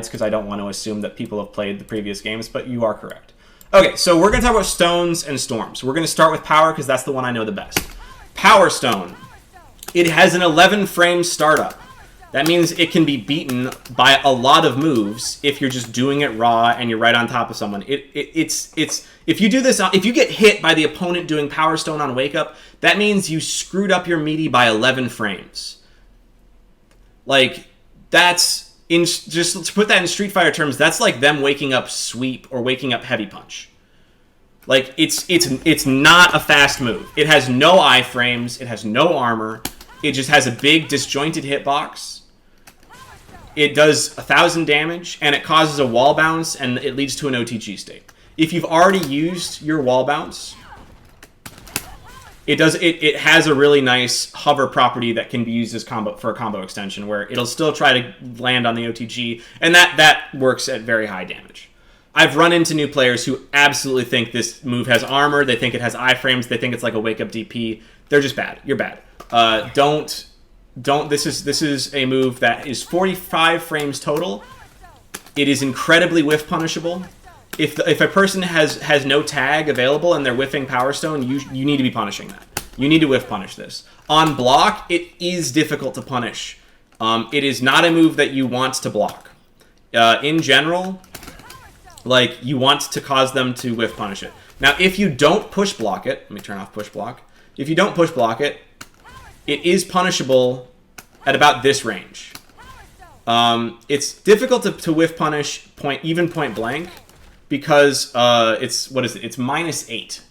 because I don't want to assume that people have played the previous games, but you are correct. Okay, so we're going to talk about stones and storms. We're going to start with power because that's the one I know the best. Power Stone. It has an 11 frame startup. That means it can be beaten by a lot of moves if you're just doing it raw and you're right on top of someone. It's if you do this, if you get hit by the opponent doing Power Stone on Wake Up, that means you screwed up your meaty by 11 frames. Like, that's just to put that in Street Fighter terms, that's like them waking up Sweep or waking up Heavy Punch. Like, it's not a fast move. It has no iframes. It has no armor. It just has a big disjointed hitbox. It does 1,000 damage, and it causes a wall bounce, and it leads to an OTG state. If you've already used your wall bounce, it has a really nice hover property that can be used as for a combo extension, where it'll still try to land on the OTG, and that works at very high damage. I've run into new players who absolutely think this move has armor. They think it has iframes. They think it's like a wake up DP. They're just bad. You're bad. Don't. This is a move that is 45 frames total. It is incredibly whiff punishable. If a person has no tag available and they're whiffing Power Stone, you need to be punishing that. You need to whiff punish this. On block, it is difficult to punish. It is not a move that you want to block. In general, like, you want to cause them to whiff punish it. Now, if you don't push block it, let me turn off push block. If you don't push block it, it is punishable at about this range. It's difficult to whiff punish point blank because it's -8.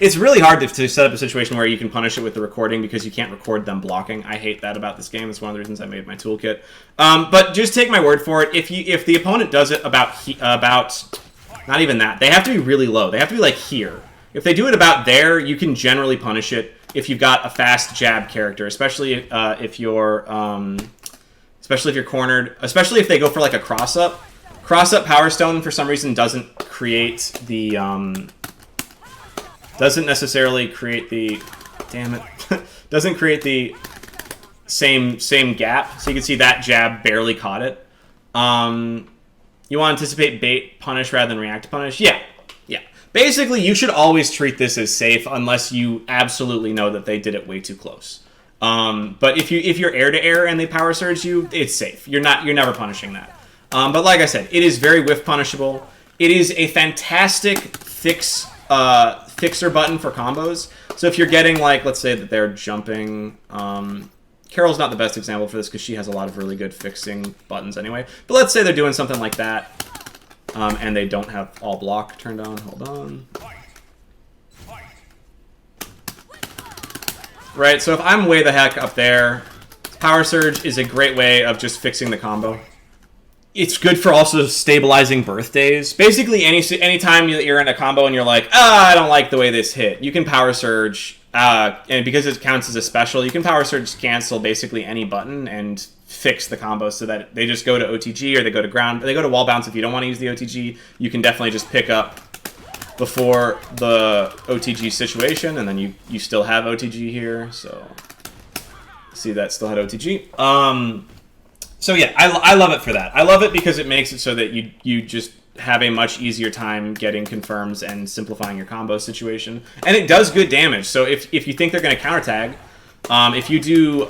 It's really hard to set up a situation where you can punish it with the recording because you can't record them blocking. I hate that about this game. It's one of the reasons I made my toolkit. But just take my word for it. If the opponent does it about not even that, they have to be really low. They have to be like here. If they do it about there, you can generally punish it if you've got a fast jab character, especially if you're cornered, especially if they go for like a cross up. Cross up Power Stone for some reason doesn't create the doesn't create the same gap. So you can see that jab barely caught it. You want to anticipate bait punish rather than react to punish? Yeah. Basically, you should always treat this as safe unless you absolutely know that they did it way too close. But if you're air to air and they power surge you, it's safe. You're never punishing that. But like I said, it is very whiff punishable. It is a fantastic fixer button for combos. So if you're getting, like, let's say that they're jumping. Carol's not the best example for this because she has a lot of really good fixing buttons anyway. But let's say they're doing something like that. And they don't have all block turned on. Hold on. Right, so if I'm way the heck up there, Power Surge is a great way of just fixing the combo. It's good for also stabilizing birthdays. Basically, anytime you're in a combo and you're like, I don't like the way this hit, you can Power Surge, and because it counts as a special, you can Power Surge cancel basically any button and fix the combo so that they just go to OTG or they go to ground. They go to wall bounce if you don't want to use the OTG. You can definitely just pick up before the OTG situation, and then you still have OTG here. So see that still had OTG. So yeah, I love it for that. I love it because it makes it so that you just have a much easier time getting confirms and simplifying your combo situation. And it does good damage. So if you think they're going to counter tag, if you do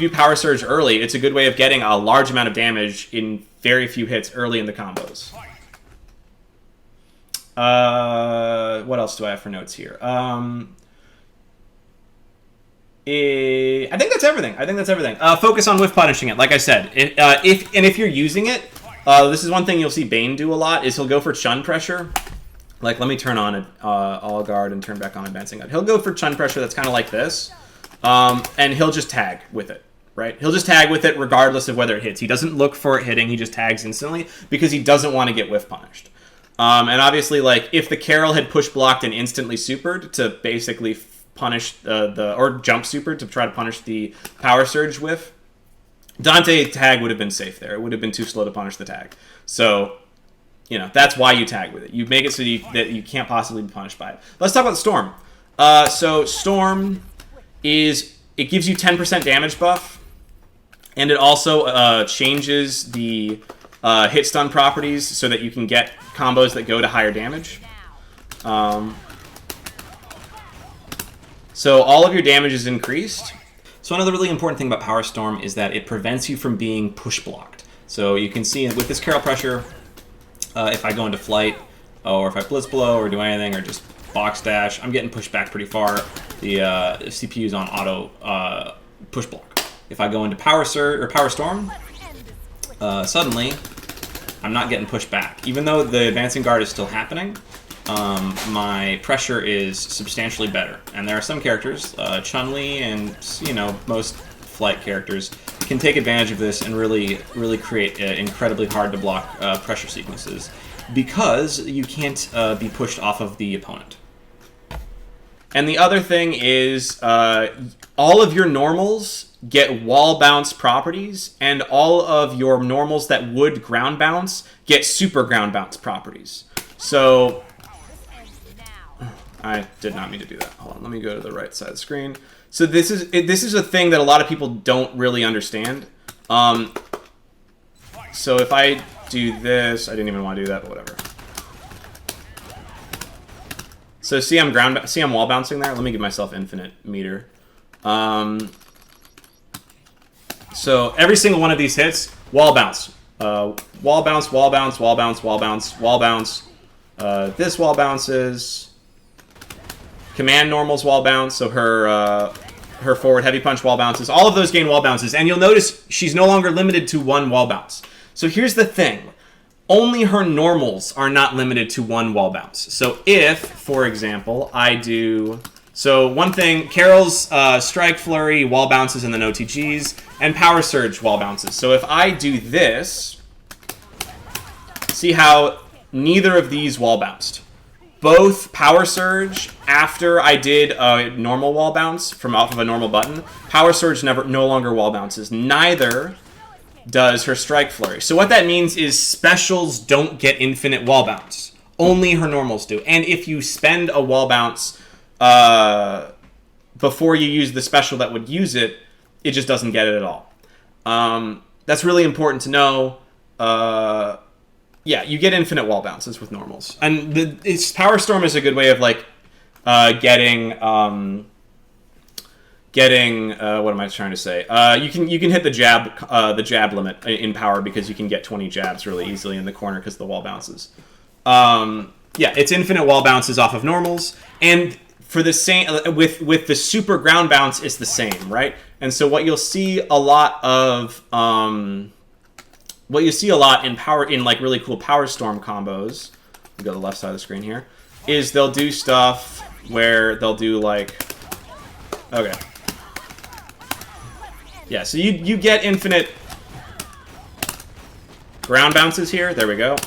Power Surge early, it's a good way of getting a large amount of damage in very few hits early in the combos. What else do I have for notes here? I think that's everything. Focus on whiff punishing it. Like I said, if you're using it, this is one thing you'll see Bane do a lot, is he'll go for chun pressure. Like, let me turn on all guard and turn back on advancing guard. He'll go for chun pressure that's kind of like this, and he'll just tag with it, right? He'll just tag with it regardless of whether it hits. He doesn't look for it hitting. He just tags instantly because he doesn't want to get whiff punished. And obviously, like, if the Carol had push blocked and instantly supered to basically punish or jump super to try to punish the Power Surge whiff, Dante tag would have been safe there. It would have been too slow to punish the tag. So, you know, that's why you tag with it. You make it so that you can't possibly be punished by it. Let's talk about Storm. So Storm it gives you 10% damage buff, and it also changes the hit stun properties so that you can get combos that go to higher damage. So all of your damage is increased. So another really important thing about Power Storm is that it prevents you from being push blocked. So you can see with this Carol Pressure, if I go into flight, or if I blitz blow or do anything, or just box dash, I'm getting pushed back pretty far. The CPU is on auto push block. If I go into Power Surge or Power Storm, suddenly I'm not getting pushed back. Even though the advancing guard is still happening, my pressure is substantially better. And there are some characters, Chun-Li and most flight characters, can take advantage of this and really create incredibly hard to block pressure sequences because you can't be pushed off of the opponent. And the other thing is all of your normals get wall bounce properties, and all of your normals that would ground bounce get super ground bounce properties. So I did not mean to do that. Hold on, let me go to the right side of the screen. So this is a thing that a lot of people don't really understand. So if I do this, I didn't even want to do that, but whatever. So see I'm wall bouncing there. Let me give myself infinite meter. So every single one of these hits, wall bounce. Wall bounce, wall bounce, wall bounce, wall bounce, wall bounce. This wall bounces. Command normals wall bounce, so her forward heavy punch wall bounces. All of those gain wall bounces, and you'll notice she's no longer limited to one wall bounce. So here's the thing. Only her normals are not limited to one wall bounce. So if, for example, I do... So one thing, Carol's Strike Flurry wall bounces and then OTGs, and Power Surge wall bounces. So if I do this, see how neither of these wall bounced. Both Power Surge, after I did a normal wall bounce from off of a normal button, Power Surge no longer wall bounces. Neither does her Strike Flurry. So what that means is specials don't get infinite wall bounce. Only her normals do. And if you spend a wall bounce before you use the special that would use it, it just doesn't get it at all. That's really important to know. Yeah, you get infinite wall bounces with normals. And Power Storm is a good way of getting what am I trying to say? You can hit the jab limit in power because you can get 20 jabs really easily in the corner because the wall bounces. Yeah, it's infinite wall bounces off of normals, and for the same with the super ground bounce, it's the same, right? And so what you'll see a lot of in really cool Power Storm combos, I'll go to the left side of the screen here, is they'll do stuff where they'll do okay. Yeah, so you get infinite ground bounces here. There we go.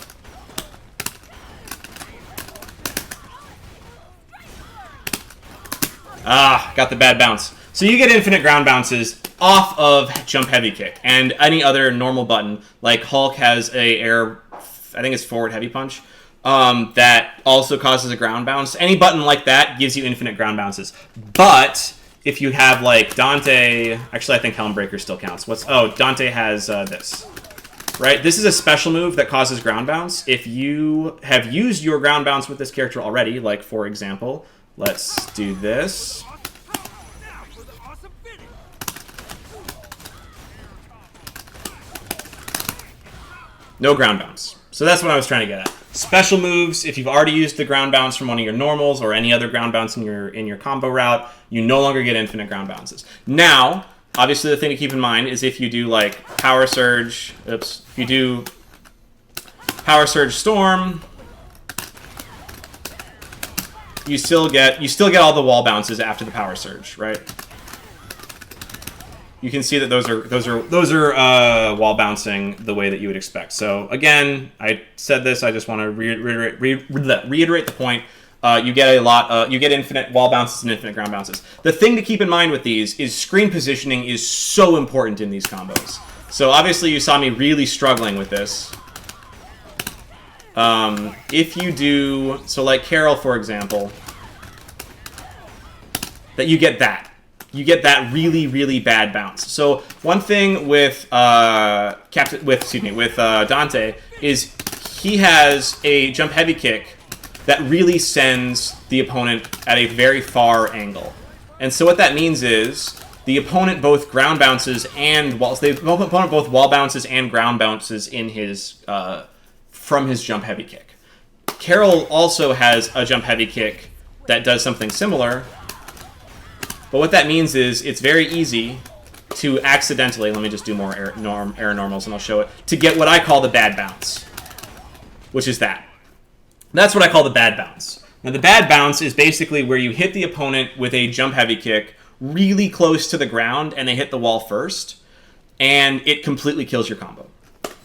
Ah, got the bad bounce. So you get infinite ground bounces off of Jump Heavy Kick and any other normal button. Like Hulk has a I think it's forward heavy punch, that also causes a ground bounce. Any button like that gives you infinite ground bounces. But if you have Dante, actually I think Helm Breaker still counts. Dante has this. Right? This is a special move that causes ground bounce. If you have used your ground bounce with this character already, for example, let's do this. No ground bounce. So that's what I was trying to get at. Special moves, if you've already used the ground bounce from one of your normals or any other ground bounce in your combo route, you no longer get infinite ground bounces. Now, obviously the thing to keep in mind is if you do Power Surge, if you do Power Surge Storm, you still get all the wall bounces after the Power Surge, right? You can see that those are wall bouncing the way that you would expect. So again, I said this. I just want to reiterate the point. You get infinite wall bounces and infinite ground bounces. The thing to keep in mind with these is screen positioning is so important in these combos. So obviously you saw me really struggling with this. If you do Carol, for example, that you get that. you get that really, really bad bounce. So one thing with Dante is he has a jump heavy kick that really sends the opponent at a very far angle. And so what that means is the opponent both ground bounces and wall bounces and ground bounces in his from his jump heavy kick. Carol also has a jump heavy kick that does something similar. But what that means is it's very easy to accidentally, let me just do more air normals and I'll show it, to get what I call the bad bounce, which is that. That's what I call the bad bounce. Now the bad bounce is basically where you hit the opponent with a jump heavy kick really close to the ground and they hit the wall first, and it completely kills your combo.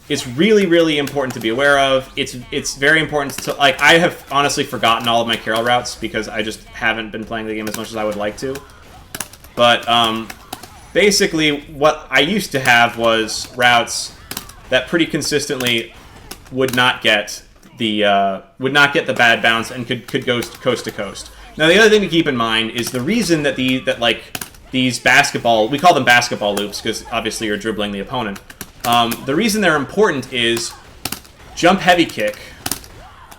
It's really, really important to be aware of. It's very important to, like, I have honestly forgotten all of my Carol routes because I just haven't been playing the game as much as I would like to. But basically what I used to have was routes that pretty consistently would not get the bad bounce and could go coast to coast. Now the other thing to keep in mind is the reason that these basketball, we call them basketball loops because obviously you're dribbling the opponent. The reason they're important is jump heavy kick.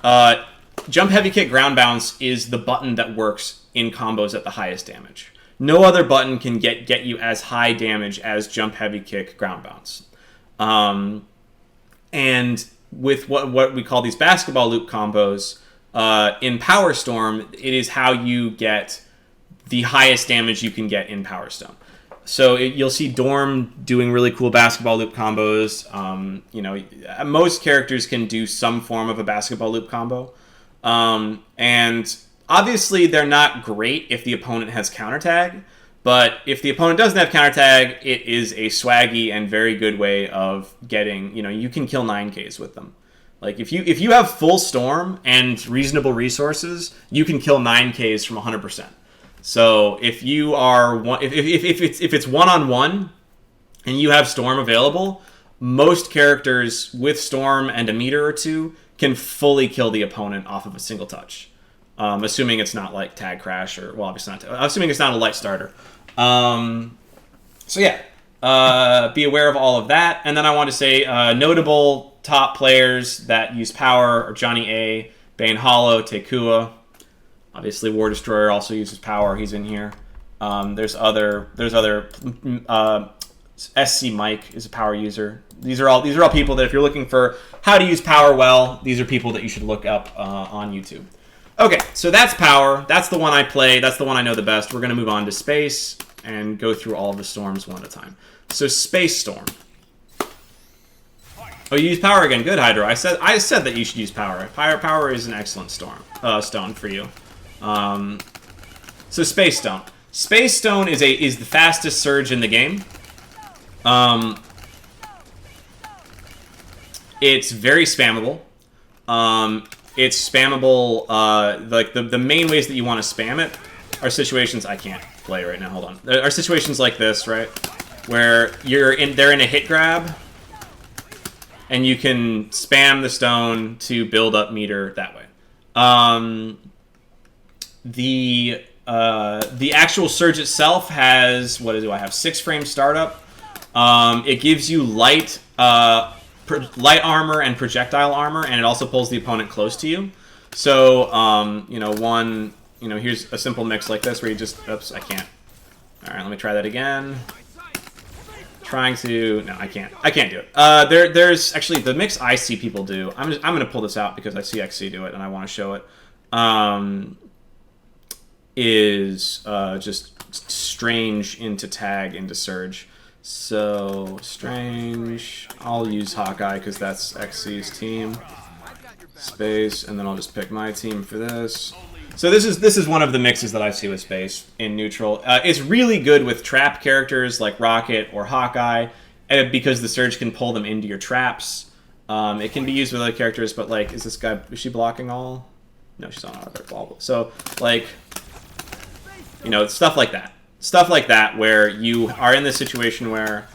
Jump heavy kick ground bounce is the button that works in combos at the highest damage. No other button can get you as high damage as jump heavy kick ground bounce. And with what we call these basketball loop combos, in Power Storm, it is how you get the highest damage you can get in Power Storm. So you'll see Dorm doing really cool basketball loop combos. Most characters can do some form of a basketball loop combo. And obviously they're not great if the opponent has counter tag, but if the opponent doesn't have counter tag, it is a swaggy and very good way of getting, you can kill 9Ks with them. Like if you have full Storm and reasonable resources, you can kill 9Ks from 100%. So if you are if it's one-on-one and you have Storm available, most characters with Storm and a meter or two can fully kill the opponent off of a single touch. Assuming it's not like Tag Crash or, well, obviously not. Assuming it's not a light starter. So yeah, be aware of all of that. And then I want to say notable top players that use power are Johnny A, Bane Hollow, Tekua. Obviously, War Destroyer also uses power. He's in here. There's other. SC Mike is a power user. These are all people that if you're looking for how to use power well, these are people that you should look up on YouTube. Okay, so that's power. That's the one I play. That's the one I know the best. We're going to move on to space and go through all of the storms one at a time. So Space Storm. Oh, you use power again. Good, Hydro. I said that you should use power. Power is an excellent stone for you. So Space Stone. Space Stone is the fastest surge in the game. It's very spammable. It's spammable. Like the main ways that you want to spam it are situations I can't play right now. Hold on. There are situations like this, right, where they're in a hit grab, and you can spam the stone to build up meter that way. The actual surge itself has, what do I have? 6 frame startup. It gives you light armor and projectile armor, and it also pulls the opponent close to you. So, here's a simple mix like this where you just, oops, I can't. All right, let me try that again. No, I can't do it. There's actually the mix I see people do. I'm going to pull this out because I see XC do it and I want to show it. Is just strange into tag into surge. So strange. I'll use Hawkeye because that's XC's team. Space, and then I'll just pick my team for this. So this is one of the mixes that I see with Space in neutral. It's really good with trap characters like Rocket or Hawkeye because the surge can pull them into your traps. It can be used with other characters, but like, is she blocking all? No, she's on auto. So like, stuff like that. Stuff like that where you are in this situation where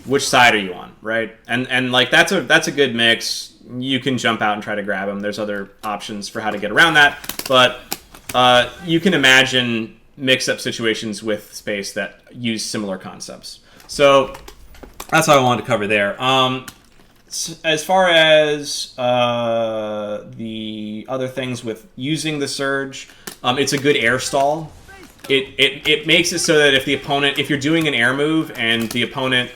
which side are you on, right? And like that's a good mix. You can jump out and try to grab him. There's other options for how to get around that, but you can imagine mix-up situations with space that use similar concepts. So that's all I wanted to cover there. As far as the other things with using the surge, it's a good air stall. It makes it so that if you're doing an air move and the opponent,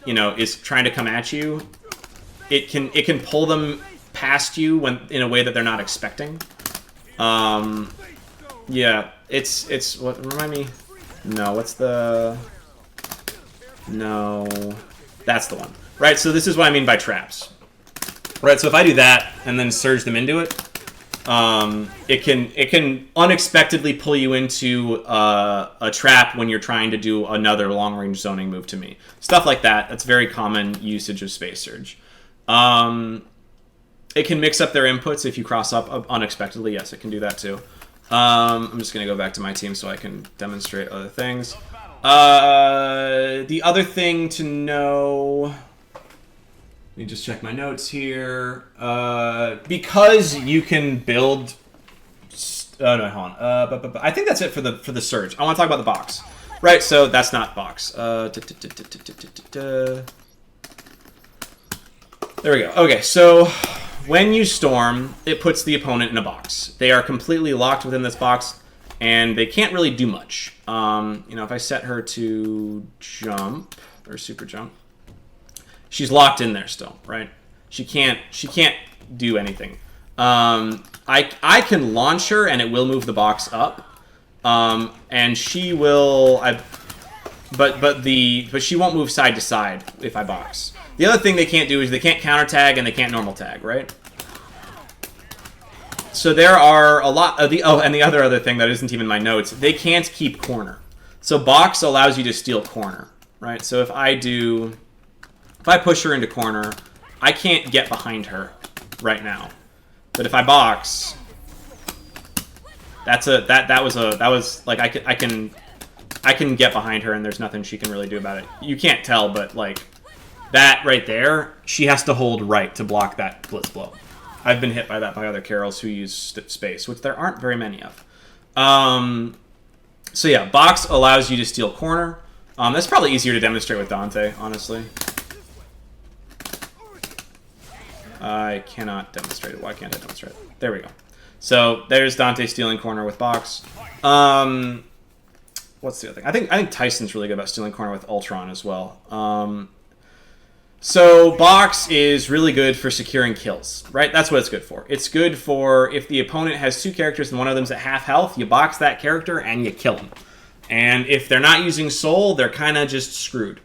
is trying to come at you, it can pull them past you in a way that they're not expecting. Yeah, it's what remind me. No, that's the one. Right, so this is what I mean by traps. Right, so if I do that and then surge them into it, it can unexpectedly pull you into a trap when you're trying to do another long-range zoning move to me. Stuff like that. That's very common usage of Space Surge. It can mix up their inputs if you cross up unexpectedly. Yes, it can do that too. I'm just going to go back to my team so I can demonstrate other things. The other thing to know... Let me just check my notes here. Because you can build... no, hold on. I think that's it for the surge. I want to talk about the box. Right, so that's not box. There we go. Okay, so when you storm, it puts the opponent in a box. They are completely locked within this box, and they can't really do much. If I set her to jump, or super jump, she's locked in there still, right? She can't do anything. I can launch her and it will move the box up. And she will but she won't move side to side if I box. The other thing they can't do is they can't counter tag and they can't normal tag, right? So there are a lot of and the other thing that isn't even my notes, they can't keep corner. So box allows you to steal corner, right? So if I push her into corner, I can't get behind her right now. But if I box, that was like I can get behind her and there's nothing she can really do about it. You can't tell, but like that right there, she has to hold right to block that blitz blow. I've been hit by that by other Carols who use space, which there aren't very many of. So yeah, box allows you to steal corner. That's probably easier to demonstrate with Dante, honestly. I cannot demonstrate it. Why can't I demonstrate it? There we go. So there's Dante stealing corner with box. What's the other thing? I think Tyson's really good about stealing corner with Ultron as well. So box is really good for securing kills, right? That's what it's good for. It's good for if the opponent has two characters and one of them's at half health, you box that character and you kill him. And if they're not using soul, they're kind of just screwed.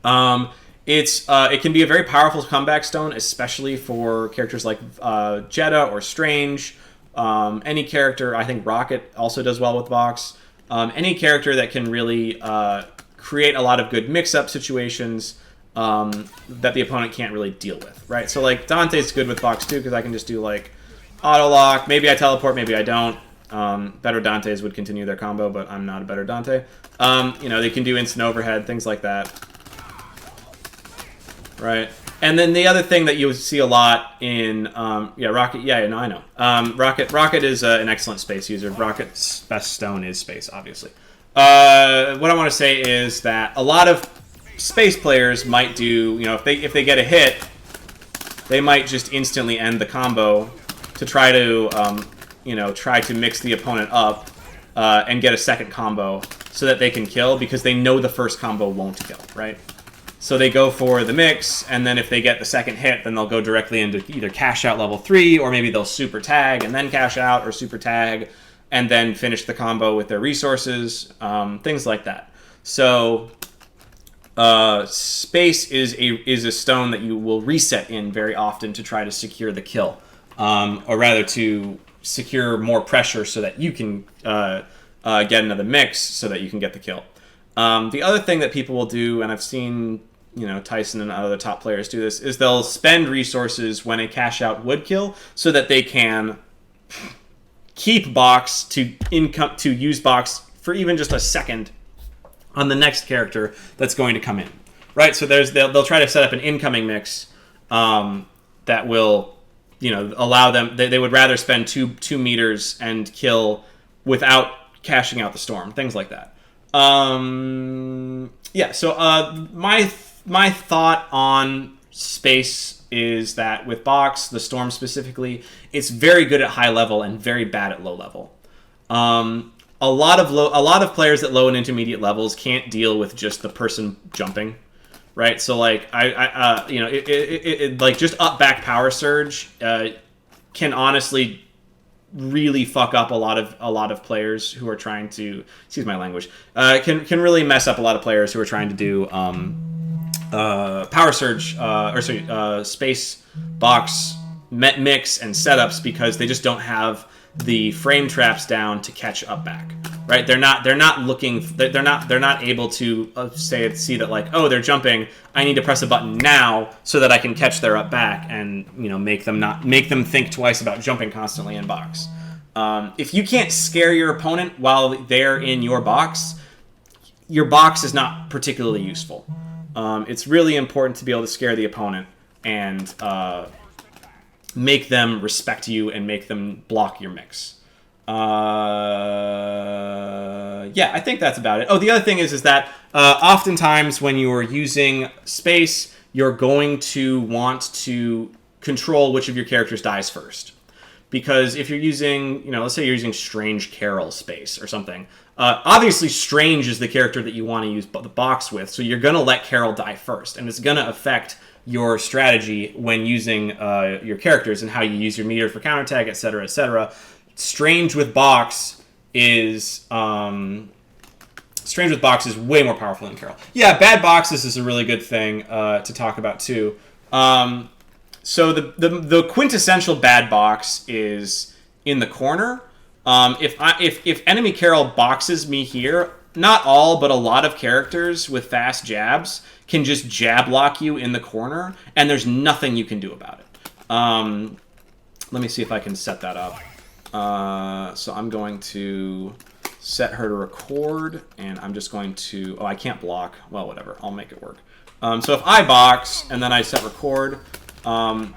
It can be a very powerful comeback stone, especially for characters like Jeddah or Strange. Any character, I think Rocket also does well with box. Any character that can really create a lot of good mix-up situations that the opponent can't really deal with, right? So like Dante's good with box too because I can just do like auto lock. Maybe I teleport, maybe I don't. Better Dantes would continue their combo, but I'm not a better Dante. They can do instant overhead, things like that. Right. And then the other thing that you see a lot in Rocket. Yeah, no, I know. Rocket is an excellent space user. Rocket's best stone is space, obviously. What I want to say is that a lot of space players might do, if they get a hit, they might just instantly end the combo to try to mix the opponent up and get a second combo so that they can kill because they know the first combo won't kill, right? So they go for the mix, and then if they get the second hit, then they'll go directly into either cash out level 3, or maybe they'll super tag and then cash out, or super tag and then finish the combo with their resources, things like that. So space is a stone that you will reset in very often to try to secure the kill, or rather to secure more pressure so that you can get another mix so that you can get the kill. The other thing that people will do, and I've seen Tyson and other top players do this, is they'll spend resources when a cash out would kill so that they can keep box to use box for even just a second on the next character that's going to come in, right? So they'll try to set up an incoming mix that will allow them. They would rather spend two meters and kill without cashing out the storm, things like that. Yeah, so my thought on space is that with box, the storm specifically, it's very good at high level and very bad at low level. A lot of players at low and intermediate levels can't deal with just the person jumping, right? So like like just up back power surge can honestly really fuck up a lot of players who are trying to, excuse my language, can really mess up a lot of players who are trying to do power surge space box mix and setups, because they just don't have the frame traps down to catch up back, right? They're not able to see that like, oh, they're jumping, I need to press a button now so that I can catch their up back and make them think twice about jumping constantly in box. If you can't scare your opponent while they're in your box is not particularly useful. It's really important to be able to scare the opponent and make them respect you and make them block your mix. Yeah, I think that's about it. Oh, the other thing is that oftentimes when you are using space, you're going to want to control which of your characters dies first. Because if you're using, let's say you're using Strange Carol space or something, obviously Strange is the character that you want to use the box with, so you're going to let Carol die first, and it's going to affect your strategy when using your characters and how you use your meter for counterattack, etc., etc. Strange with box is way more powerful than Carol. Yeah, bad boxes is a really good thing to talk about too. So the quintessential bad box is in the corner. If enemy Carol boxes me here, not all, but a lot of characters with fast jabs can just jab lock you in the corner, and there's nothing you can do about it. Let me see if I can set that up. So I'm going to set her to record, and I'm just going to... Oh, I can't block. Well, whatever. I'll make it work. So if I box, and then I set record, she might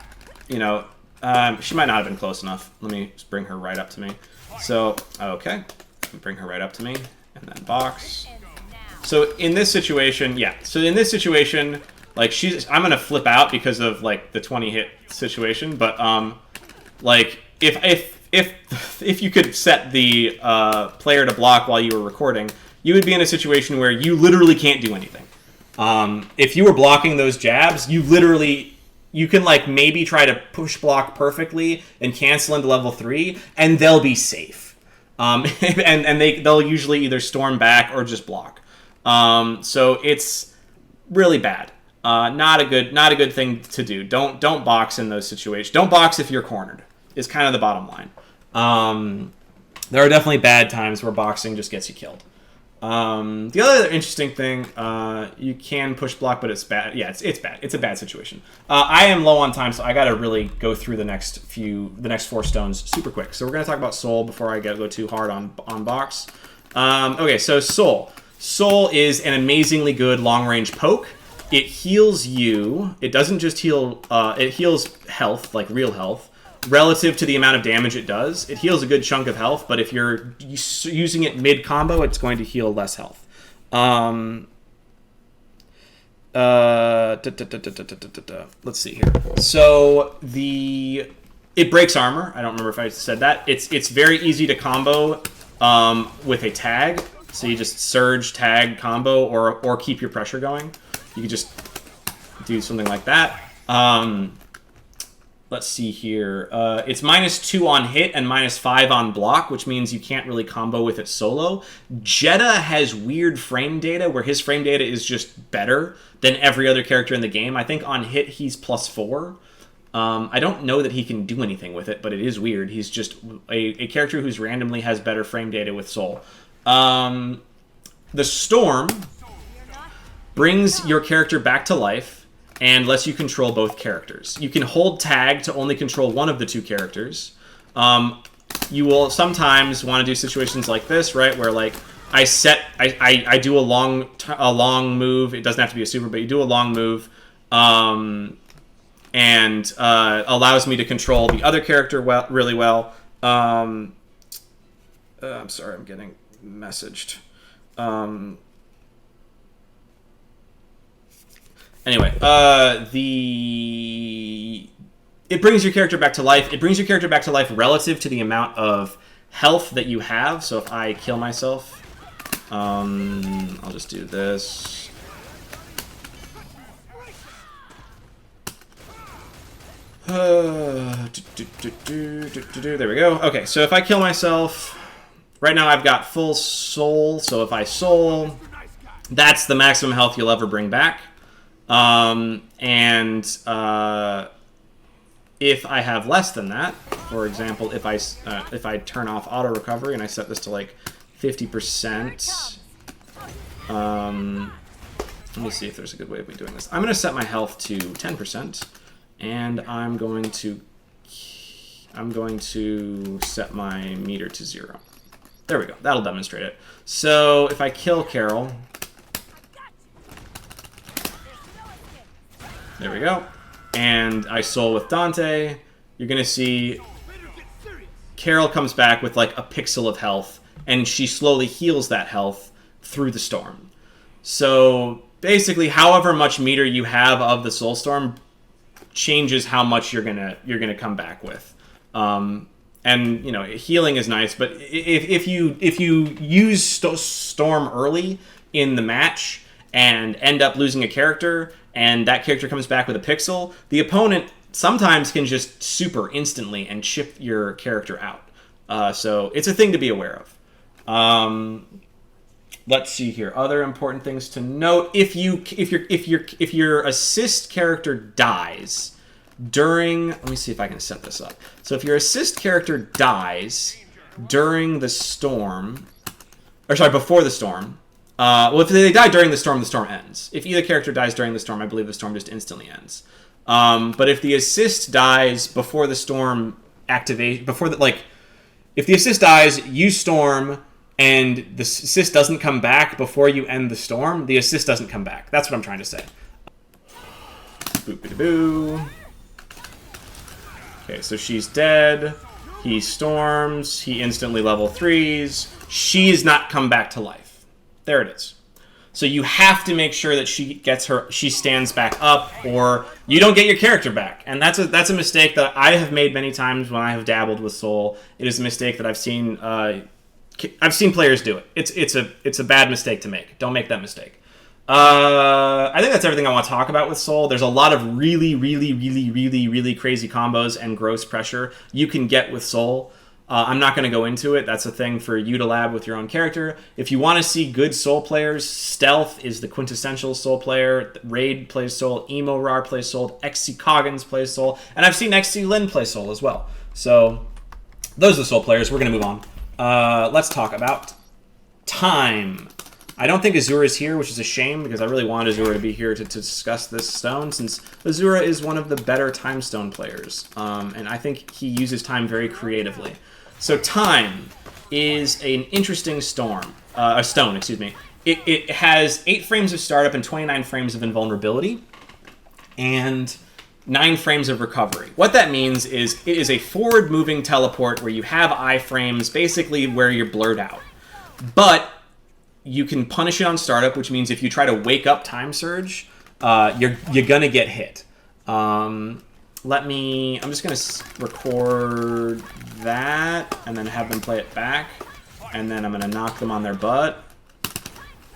not have been close enough. Let me just bring her right up to me. So, okay. Bring her right up to me, and then box. So in this situation, like I'm gonna flip out because of like the 20 hit situation, but like if you could set the player to block while you were recording, you would be in a situation where you literally can't do anything. If you were blocking those jabs, you can like maybe try to push block perfectly and cancel into level 3, and they'll be safe. And they'll usually either storm back or just block. So it's really bad. Not a good thing to do. Don't box in those situations. Don't box if you're cornered, is kind of the bottom line. There are definitely bad times where boxing just gets you killed. The other interesting thing, you can push block, but it's bad. Yeah, it's bad. It's a bad situation. I am low on time, so I gotta really go through the next 4 stones super quick. So we're gonna talk about Soul before I go too hard on box. Okay, so Soul. Soul is an amazingly good long-range poke. It heals you. It doesn't just heal... it heals health, like real health, relative to the amount of damage it does. It heals a good chunk of health, but if you're using it mid-combo, it's going to heal less health. Let's see here. So it breaks armor. I don't remember if I said that. It's very easy to combo with a tag. So you just surge, tag, combo, or keep your pressure going. You can just do something like that. Let's see here. It's -2 on hit and -5 on block, which means you can't really combo with it solo. Jeddah has weird frame data, where his frame data is just better than every other character in the game. I think on hit he's +4. I don't know that he can do anything with it, but it is weird. He's just a character who's randomly has better frame data with Soul. The Storm brings your character back to life and lets you control both characters. You can hold tag to only control one of the two characters. You will sometimes want to do situations like this, right, where like I do a long move. It doesn't have to be a super, but you do a long move, and allows me to control the other character really well. I'm sorry, I'm getting messaged. Anyway, it brings your character back to life. It brings your character back to life relative to the amount of health that you have. So if I kill myself, I'll just do this. There we go. Okay, so if I kill myself, right now I've got full soul. So if I soul, that's the maximum health you'll ever bring back. If I have less than that, for example, if I turn off auto recovery and I set this to like 50%, let me see if there's a good way of me doing this. I'm going to set my health to 10%, and I'm going to set my meter to 0. There we go. That'll demonstrate it. So if I kill Carol, there we go. And I soul with Dante, you're going to see Carol comes back with like a pixel of health, and she slowly heals that health through the storm. So basically, however much meter you have of the soul storm changes how much you're gonna come back with. And you know, healing is nice, but if you use storm early in the match and end up losing a character, and that character comes back with a pixel, the opponent sometimes can just super instantly and chip your character out. So it's a thing to be aware of. Let's see here. Other important things to note: if your assist character dies during, let me see if I can set this up. So if your assist character dies during the storm, or sorry, before the storm. Well, if they die during the storm ends. If either character dies during the storm, I believe the storm just instantly ends. But if the assist dies before the storm activate, if the assist dies, you storm, and the assist doesn't come back before you end the storm, the assist doesn't come back. That's what I'm trying to say. Boop-a-da-boo. Okay, so she's dead. He storms. He instantly level 3s. She's not come back to life. There it is. So you have to make sure that she stands back up, or you don't get your character back. And that's a mistake that I have made many times when I have dabbled with Soul. It is a mistake that I've seen players do it. It's a bad mistake to make. Don't make that mistake. I think that's everything I want to talk about with Soul. There's a lot of really, really, really, really, really crazy combos and gross pressure you can get with Soul. I'm not going to go into it. That's a thing for you to lab with your own character. If you want to see good Soul players, Stealth is the quintessential Soul player. Raid plays Soul. Emo Rar plays Soul. XC Coggins plays Soul. And I've seen XC Lin play Soul as well. So those are the Soul players. We're going to move on. Let's talk about Time. I don't think Azura is here, which is a shame, because I really wanted Azura to be here to discuss this stone, since Azura is one of the better Time Stone players. And I think he uses Time very creatively. So Time is an interesting stone. It has 8 frames of startup and 29 frames of invulnerability, and 9 frames of recovery. What that means is it is a forward-moving teleport where you have iframes, basically where you're blurred out. But you can punish it on startup, which means if you try to wake up Time Surge, you're gonna get hit. I'm just gonna record that and then have them play it back, and then I'm gonna knock them on their butt,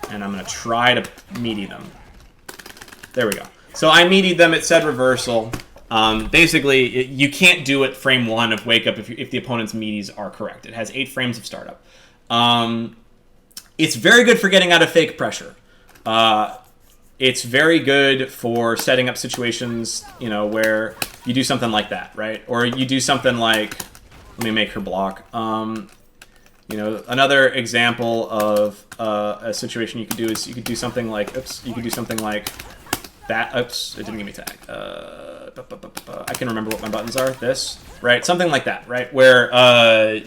and I'm gonna try to meaty them. There we go. So I meatied them. It said reversal. Basically, you can't do it frame 1 of wake up if the opponent's meaties are correct. It has 8 frames of startup. It's very good for getting out of fake pressure. It's very good for setting up situations, where you do something like that, right? Or you do something like, let me make her block. Another example of a situation you could do is you could do something like, that. Oops, it didn't give me tag. I can remember what my buttons are. This, right? Something like that, right? Where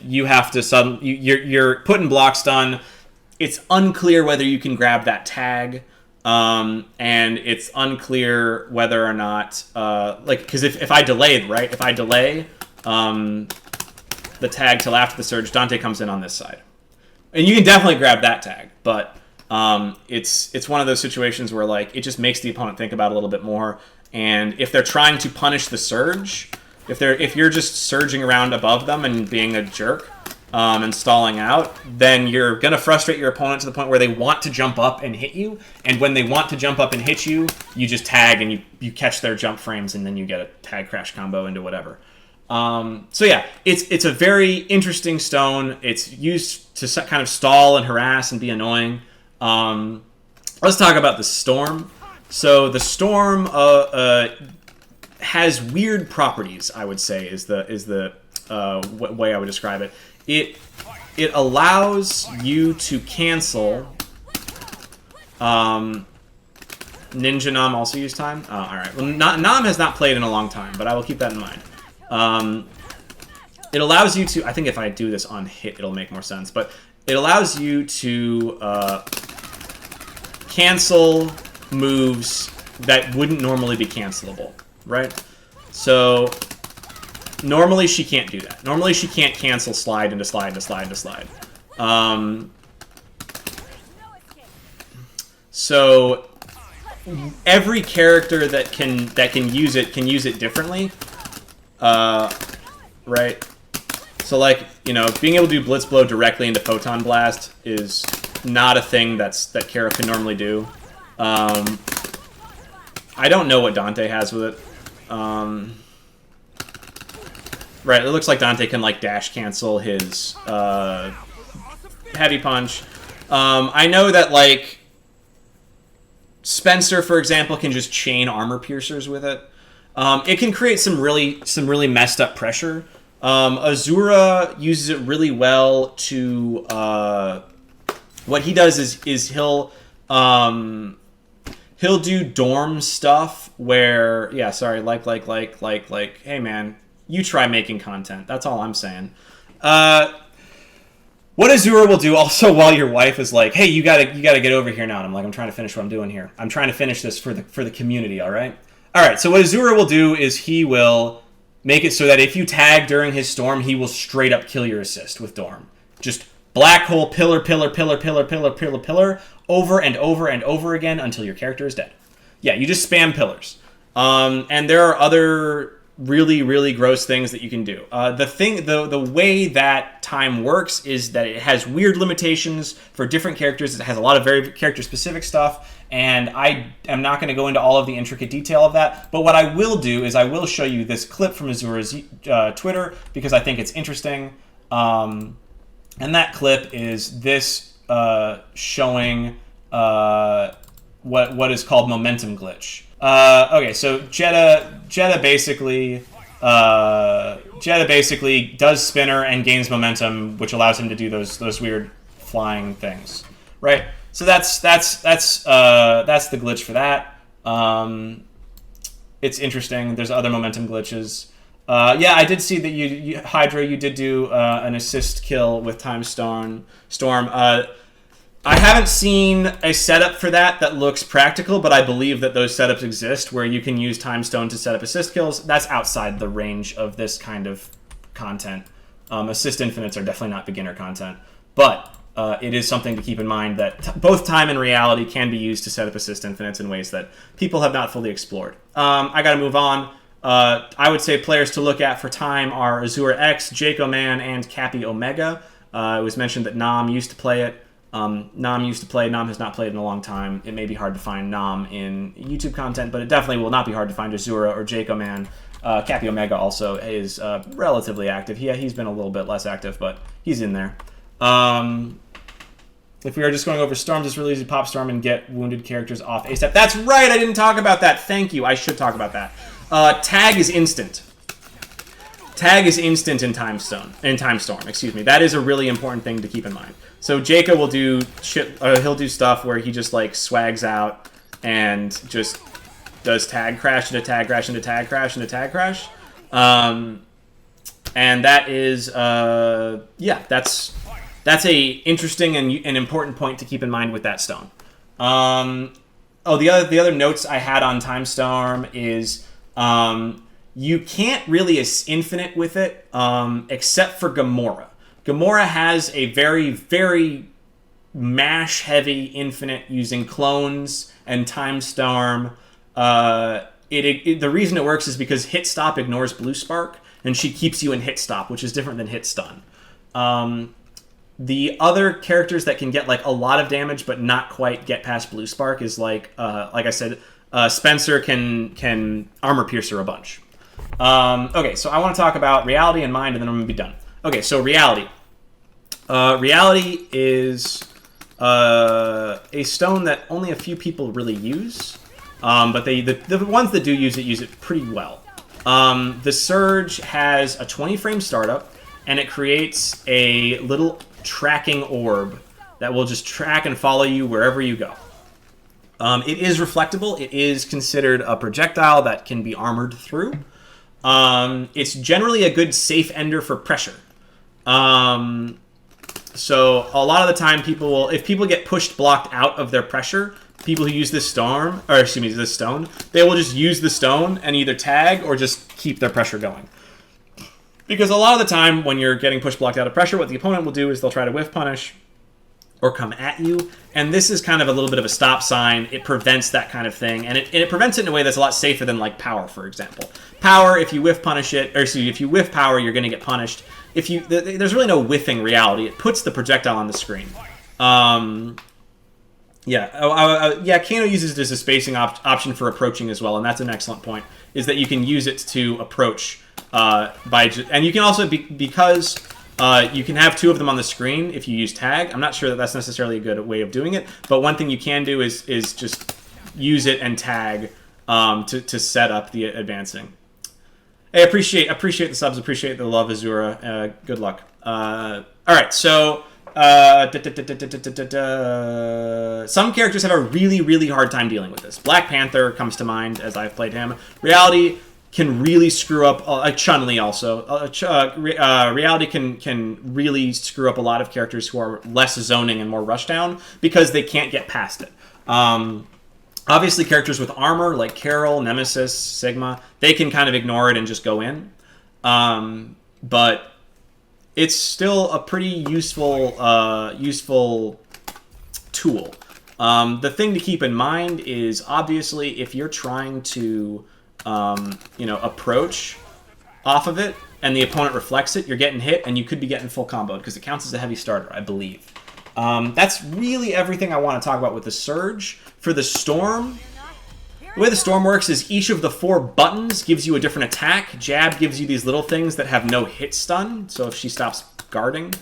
you have to you're putting block stun. It's unclear whether you can grab that tag. And it's unclear whether or not, because if I delay, right? If I delay the tag till after the surge, Dante comes in on this side, And you can definitely grab that tag, but it's one of those situations where like it just makes the opponent think about it a little bit more. And if they're trying to punish the surge, if you're just surging around above them and being a jerk and stalling out, then you're gonna frustrate your opponent to the point where they want to jump up and hit you. And when they want to jump up and hit you, you just tag and you catch their jump frames, and then you get a tag crash combo into whatever. So yeah, it's a very interesting stone. It's used to kind of stall and harass and be annoying. Let's talk about the storm. So the storm has weird properties, I would say, is the way I would describe it. It allows you to cancel. Ninja Nam also use time. All right. Well, Nam has not played in a long time, but I will keep that in mind. It allows you to. I think if I do this on hit, it'll make more sense. But it allows you to cancel moves that wouldn't normally be cancelable, right? So normally she can't do that. Normally she can't cancel slide into slide into slide into slide. So every character that can use it differently, right? So like, you know, being able to do Blitz Blow directly into Photon Blast is not a thing that Kara can normally do. I don't know what Dante has with it. Right, it looks like Dante can like dash cancel his heavy punch. I know that like Spencer, for example, can just chain armor piercers with it. It can create some really messed up pressure. Azura uses it really well to what he does is he'll do dorm stuff where hey man, you try making content. That's all I'm saying. What Azura will do also while your wife is like, hey, you gotta get over here now. And I'm like, I'm trying to finish what I'm doing here. I'm trying to finish this for the community, all right? All right, so what Azura will do is he will make it so that if you tag during his storm, he will straight up kill your assist with Dorm. Just black hole, pillar, over and over and over again until your character is dead. Yeah, you just spam pillars. And there are other really gross things that you can do. The way that time works is that it has weird limitations for different characters. It has a lot of very character specific stuff, and I am not going to go into all of the intricate detail of that. But what I will do is I will show you this clip from Azura's Twitter because I think it's interesting. And that clip is this showing what is called momentum glitch. Okay, so Jetta basically does spinner and gains momentum, which allows him to do those weird flying things, right? So that's the glitch for that. It's interesting. There's other momentum glitches. Yeah, I did see that you Hydra, you did do an assist kill with Time Storm. I haven't seen a setup for that looks practical, but I believe that those setups exist where you can use Time Stone to set up assist kills. That's outside the range of this kind of content. Assist infinites are definitely not beginner content, but it is something to keep in mind that both time and reality can be used to set up assist infinites in ways that people have not fully explored. I gotta move on. I would say players to look at for time are Azura X, Jaco Man, and Cappy Omega. It was mentioned that Nam used to play it. Nam used to play. Nam has not played in a long time. It may be hard to find Nam in YouTube content, but it definitely will not be hard to find Azura or Jaco Man. Cappy Omega also is relatively active. He's been a little bit less active, but he's in there. If we are just going over storms, just release a pop storm and get wounded characters off ASAP. That's right. I didn't talk about that. Thank you. I should talk about that. Tag is instant. Tag is instant in Time Storm. Excuse me. That is a really important thing to keep in mind. So Jaco will do shit. He'll do stuff where he just like swags out and just does tag crash into tag crash into tag crash into tag crash. And that is that's a interesting and important point to keep in mind with that stone. The other notes I had on Time Storm is you can't really infinite with it except for Gamora. Gamora has a very, very mash-heavy Infinite using clones and Time Storm. The reason it works is because Hit Stop ignores Blue Spark, and she keeps you in Hit Stop, which is different than Hit Stun. The other characters that can get like a lot of damage but not quite get past Blue Spark is like I said, Spencer can Armor Piercer a bunch. Okay, so I want to talk about Reality and Mind, and then I'm going to be done. Okay, so Reality. Reality is a stone that only a few people really use, but the ones that do use it pretty well. The Surge has a 20-frame startup, and it creates a little tracking orb that will just track and follow you wherever you go. It is reflectable. It is considered a projectile that can be armored through. It's generally a good safe ender for pressure. So a lot of the time, if people get blocked out of their pressure, people who use this stone, they will just use the stone and either tag or just keep their pressure going. Because a lot of the time, when you're getting blocked out of pressure, what the opponent will do is they'll try to whiff punish or come at you, and this is kind of a little bit of a stop sign. It prevents that kind of thing, and it prevents it in a way that's a lot safer than like Power, for example. Power, if you whiff punish it, or if you whiff Power, you're going to get punished. There's really no whiffing Reality. It puts the projectile on the screen. Kano uses it as a spacing option for approaching as well, and that's an excellent point. Is that you can use it to approach and you can also because you can have two of them on the screen if you use tag. I'm not sure that that's necessarily a good way of doing it, but one thing you can do is just use it and tag to set up the advancing. Hey, appreciate the subs, appreciate the love, Azura. Good luck. All right, so some characters have a really, really hard time dealing with this. Black Panther comes to mind as I've played him. Reality can really screw up. Chun-Li also. Reality can really screw up a lot of characters who are less zoning and more rushdown because they can't get past it. Obviously, characters with armor like Carol, Nemesis, Sigma, they can kind of ignore it and just go in. But it's still a pretty useful tool. The thing to keep in mind is obviously if you're trying to approach off of it and the opponent reflects it, you're getting hit and you could be getting full comboed because it counts as a heavy starter, I believe. That's really everything I want to talk about with the Surge. For the Storm, the way the Storm works is each of the 4 buttons gives you a different attack. Jab gives you these little things that have no hit stun, so if she stops guarding,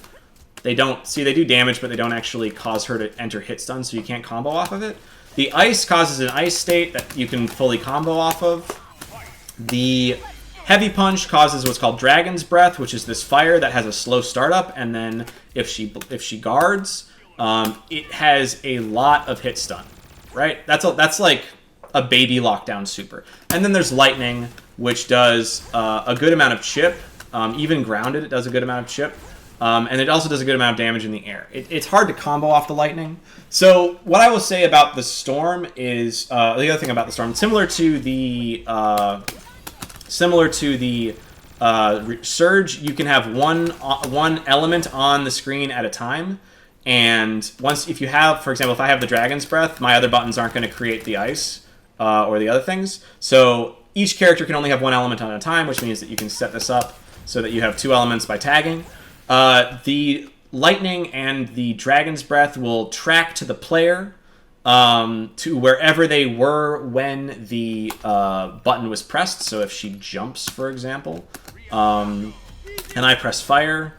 they do damage, but they don't actually cause her to enter hit stun, so you can't combo off of it. The Ice causes an Ice state that you can fully combo off of. The Heavy Punch causes what's called Dragon's Breath, which is this fire that has a slow startup, and then if she guards, it has a lot of hit stun. Right? That's like a baby lockdown super. And then there's Lightning, which does a good amount of chip. Even grounded, it does a good amount of chip. And it also does a good amount of damage in the air. It's hard to combo off the Lightning. So what I will say about the Storm is the other thing about the Storm, similar to the Surge, you can have one element on the screen at a time. And if I have the Dragon's Breath, my other buttons aren't going to create the Ice or the other things. So each character can only have one element at a time, which means that you can set this up so that you have 2 elements by tagging. The Lightning and the Dragon's Breath will track to the player to wherever they were when the button was pressed. So if she jumps, for example, and I press fire,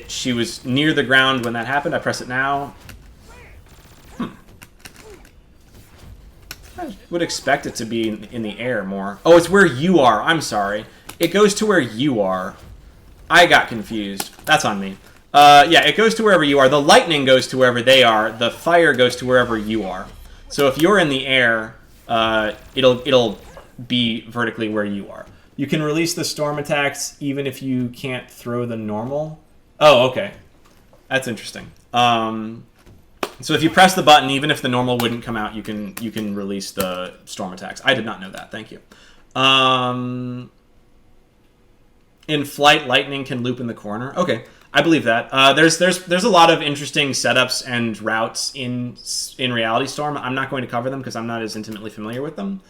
she was near the ground when that happened. I press it now. I would expect it to be in the air more. Oh, it's where you are. I'm sorry. It goes to where you are. I got confused. That's on me. It goes to wherever you are. The Lightning goes to wherever they are. The fire goes to wherever you are. So if you're in the air, it'll be vertically where you are. You can release the Storm attacks even if you can't throw the normal. Oh, okay. That's interesting. So if you press the button, even if the normal wouldn't come out, you can release the Storm attacks. I did not know that. Thank you. In flight, Lightning can loop in the corner. Okay. I believe that. There's a lot of interesting setups and routes in Reality Storm. I'm not going to cover them because I'm not as intimately familiar with them.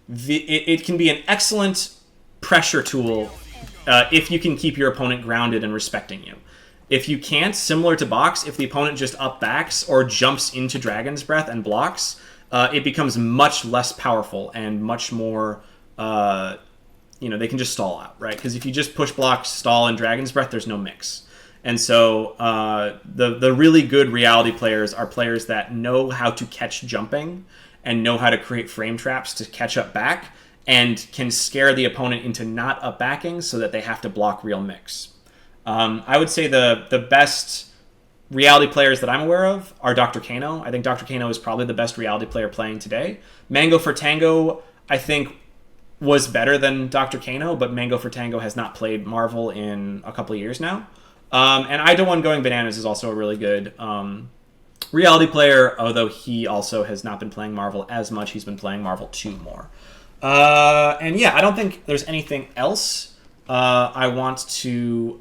It can be an excellent pressure tool if you can keep your opponent grounded and respecting you. If you can't, similar to Box, if the opponent just up backs or jumps into Dragon's Breath and blocks, it becomes much less powerful and much more, they can just stall out, right? Because if you just push block, stall, and Dragon's Breath, there's no mix. And so the really good Reality players are players that know how to catch jumping and know how to create frame traps to catch up back and can scare the opponent into not up backing so that they have to block real mix. I would say the best Reality players that I'm aware of are Dr. Kano. I think Dr. Kano is probably the best Reality player playing today. Mango for Tango, I think, was better than Dr. Kano, but Mango for Tango has not played Marvel in a couple of years now. And Ida1 Going Bananas is also a really good Reality player, although he also has not been playing Marvel as much. He's been playing Marvel 2 more. And yeah, I don't think there's anything else I want to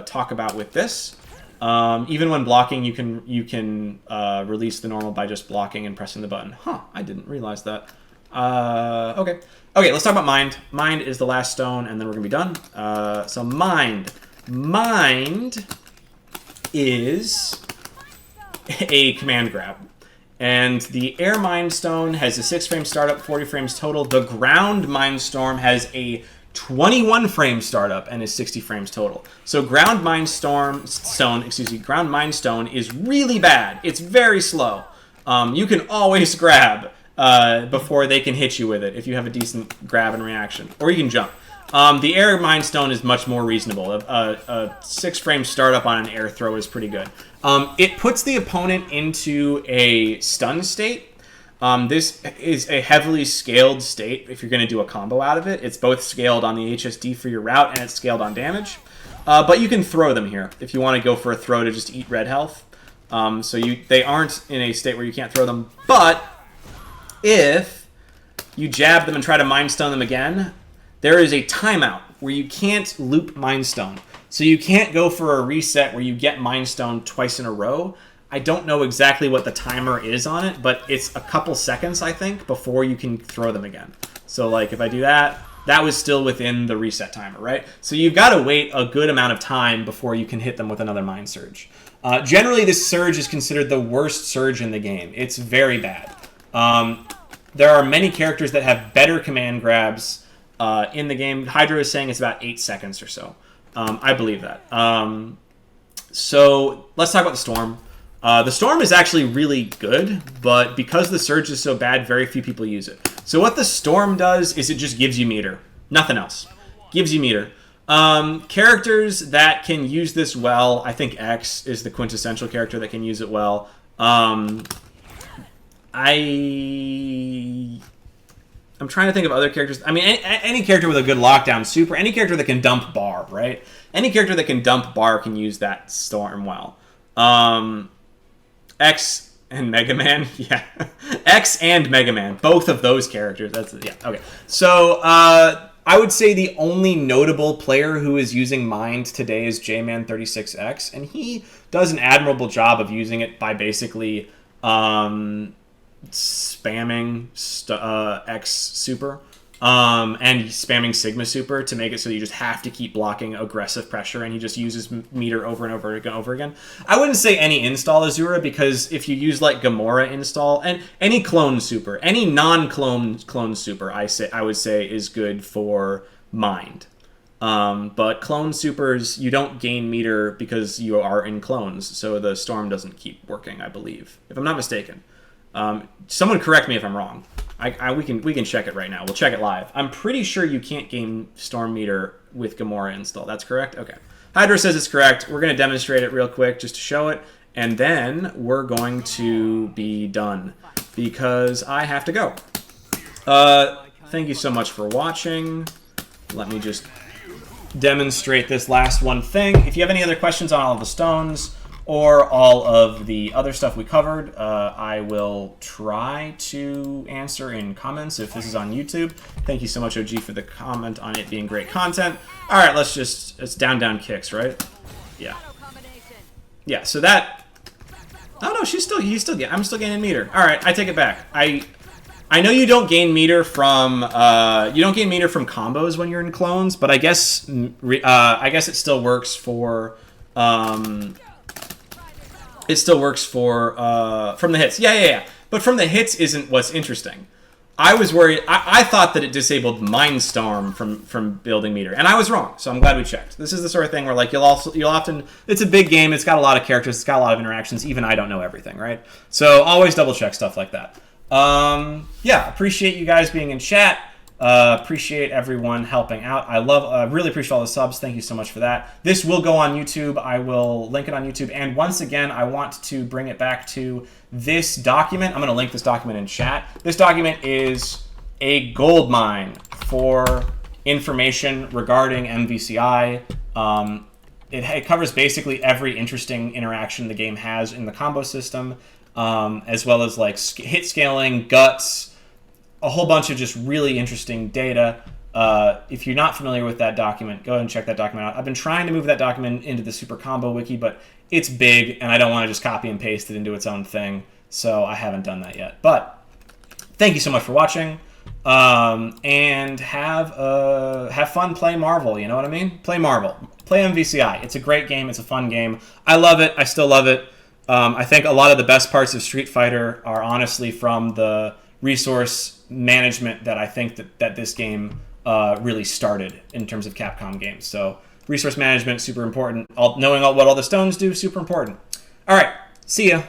talk about with this. Even when blocking, you can release the normal by just blocking and pressing the button. Huh, I didn't realize that. Okay, let's talk about Mind. Mind is the last stone, and then we're going to be done. So Mind. Mind is a command grab. And the Air Mind Stone has a 6-frame startup, 40 frames total. The Ground Mind Storm has a 21 frame startup and is 60 frames total. So Ground Mind Stone is really bad. It's very slow. You can always grab before they can hit you with it if you have a decent grab and reaction. Or you can jump. The Air Mind Stone is much more reasonable. A 6-frame startup on an air throw is pretty good. It puts the opponent into a stun state. This is a heavily scaled state if you're going to do a combo out of it. It's both scaled on the HSD for your route and it's scaled on damage. But you can throw them here if you want to go for a throw to just eat red health. They aren't in a state where you can't throw them. But if you jab them and try to Mind Stone them again, there is a timeout where you can't loop Mind Stone. So you can't go for a reset where you get Mind Stone twice in a row. I don't know exactly what the timer is on it, but it's a couple seconds, I think, before you can throw them again. So, like, if I do that, that was still within the reset timer, right? So you've got to wait a good amount of time before you can hit them with another Mind Surge. Generally, this Surge is considered the worst Surge in the game. It's very bad. There are many characters that have better command grabs in the game. Hydra is saying it's about 8 seconds or so. I believe that. So let's talk about the Storm. The Storm is actually really good, but because the Surge is so bad, very few people use it. So what the Storm does is it just gives you meter. Nothing else. Gives you meter. Characters that can use this well, I think X is the quintessential character that can use it well. I'm trying to think of other characters. I mean, any character with a good lockdown super, any character that can dump bar, right? Any character that can dump bar can use that Storm well. X and Mega Man, yeah. X and Mega Man, both of those characters. Okay. So I would say the only notable player who is using Mind today is J-Man36X, and he does an admirable job of using it by basically spamming X super and spamming Sigma super to make it so you just have to keep blocking aggressive pressure, and he just uses meter over and over again. I wouldn't say any install Azura, because if you use like Gamora install and any clone super, any non-clone super, I would say is good for Mind. But clone supers, you don't gain meter because you are in clones, so the Storm doesn't keep working, I believe, if I'm not mistaken. Someone correct me if I'm wrong. We can check it right now. We'll check it live. I'm pretty sure you can't gain Storm meter with Gamora install. That's correct? Okay. Hydra says it's correct. We're going to demonstrate it real quick just to show it, and then we're going to be done because I have to go. Thank you so much for watching. Let me just demonstrate this last one thing. If you have any other questions on all of the stones or all of the other stuff we covered, I will try to answer in comments if this is on YouTube. Thank you so much, OG, for the comment on it being great content. All right, it's down kicks, right? Yeah. Yeah, so that... Oh, no, he's still I'm still gaining meter. All right, I take it back. I know you don't gain meter from combos when you're in clones, but I guess it still works for from the hits. Yeah. But from the hits isn't what's interesting. I was worried. I thought that it disabled Mindstorm from building meter, and I was wrong. So I'm glad we checked. This is the sort of thing where like you'll often. It's a big game. It's got a lot of characters. It's got a lot of interactions. Even I don't know everything, right? So always double check stuff like that. Yeah, appreciate you guys being in chat. Appreciate everyone helping out. I really appreciate all the subs. Thank you so much for that. This will go on YouTube. I will link it on YouTube. And once again, I want to bring it back to this document. I'm going to link this document in chat. This document is a gold mine for information regarding MVCI. It covers basically every interesting interaction the game has in the combo system, as well as like hit scaling, guts, a whole bunch of just really interesting data. If you're not familiar with that document, go ahead and check that document out. I've been trying to move that document into the Super Combo Wiki, but it's big, and I don't want to just copy and paste it into its own thing, so I haven't done that yet. But thank you so much for watching, and have fun, play Marvel, you know what I mean? Play Marvel. Play MVCI. It's a great game. It's a fun game. I love it. I still love it. I think a lot of the best parts of Street Fighter are honestly from the resource management that I think that this game really started in terms of Capcom games. So resource management, super important. Knowing what all the stones do, super important. All right, see ya.